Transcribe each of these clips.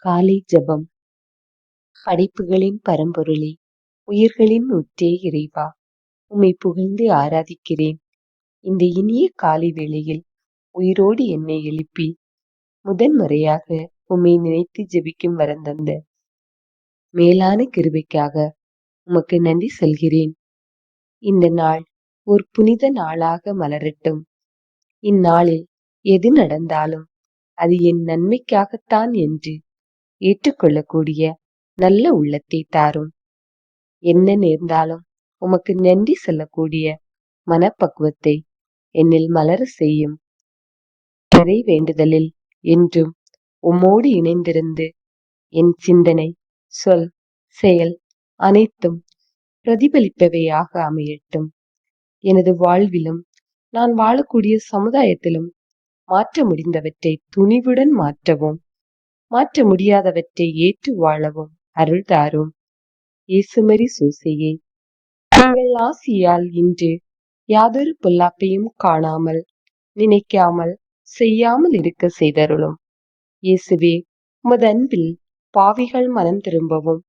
காலை ஜெபம். படைப்புகளின் பரம்பொருளே, உயிர்களின் ஊற்றே இறைவா, உம்மை புகழ்ந்து ஆராதிக்கிறேன். இந்த இனிய காலை வேளையில் உயிரோடு என்னை எழுப்பி முதன்முறையாக உம்மை நினைத்து ஜெபிக்கும் வரம் தந்த மேலான கிருபைக்காக உமக்கு நன்றி சொல்கிறேன். இந்த நாள் ஒரு புனித நாளாக மலரட்டும். இந்நாளில் எது நடந்தாலும் அது என் நன்மைக்காகத்தான் என்று ஏற்றுக்கொள்ளக்கூடிய நல்ல உள்ளத்தை தாரும். என்ன நேர்ந்தாலும் உமக்கு நன்றி சொல்லக்கூடிய மனப்பக்குவத்தை என்னில் மலர செய்யும். இறை வேண்டுதலில் என்றும் உம்மோடு இணைந்திருந்து என் சிந்தனை, சொல், செயல் அனைத்தும் பிரதிபலிப்பவையாக அமையட்டும். எனது வாழ்விலும் நான் வாழக்கூடிய சமுதாயத்திலும் மாற்ற முடிந்தவற்றை துணிவுடன் மாற்றவும், மாற்ற முடியாதவற்றை ஏற்று வாழவும் அருள் தாரும். இயேசுமரி சூசையே, உங்கள் ஆசியால் இன்று யாதொரு பொல்லாப்பையும் காணாமல், நினைக்காமல், செய்யாமல் இருக்க செய்தருளும். இயேசுவே, உமது அன்பில் பாவிகள் மனம் திரும்பவும்,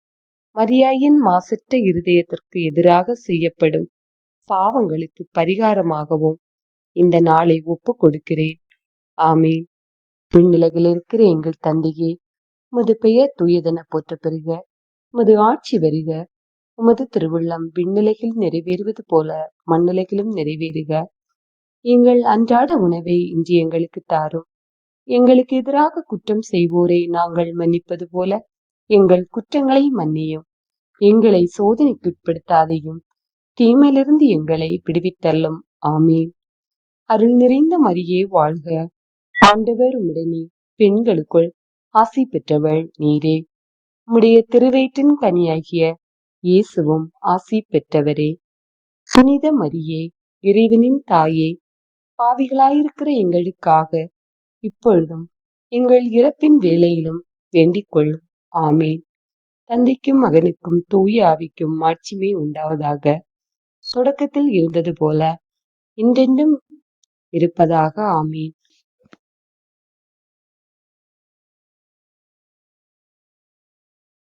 மரியாயின் மாசற்ற இருதயத்திற்கு எதிராக செய்யப்படும் பாவங்களுக்கு பரிகாரமாகவும் இந்த நாளை ஒப்புக் கொடுக்கிறேன். ஆமீன். விண்ணுலகில் இருக்கிற எங்கள் தந்தையே, உமது பெயர் தூயதென போற்ற பெறுக. உமது ஆட்சி வருக. உமது திருவுள்ளம் விண்ணுலகில் நிறைவேறுவது போல மண்ணுலகிலும் நிறைவேறுக. எங்கள் அன்றாட உணவை இன்று எங்களுக்கு தாரும். எங்களுக்கு எதிராக குற்றம் செய்வோரை நாங்கள் மன்னிப்பது போல எங்கள் குற்றங்களை மன்னியும். எங்களை சோதனைக்குட்படுத்தாதையும் தீமையிலிருந்து எங்களை விடுவித்தள்ளும். ஆமீன். அருள் நிறைந்த மரியே வாழ்க. ஆண்டவர் உம்முடனே, பெண்களுக்குள் ஆசி பெற்றவள் நீரே. உம்முடைய திருவயிற்றின் கனியாகிய இயேசுவும் ஆசி பெற்றவரே. புனித மரியே, இறைவனின் தாயே, பாவிகளாயிருக்கிற எங்களுக்காக இப்பொழுதும் எங்கள் இறப்பின் வேளையிலும் வேண்டிக் கொள்ளும். ஆமீன். தந்தைக்கும் மகனுக்கும் தூய ஆவிக்கும் மாட்சிமை உண்டாவதாக. தொடக்கத்தில் இருந்தது போல இன்றென்றும் இருப்பதாக. ஆமீன்.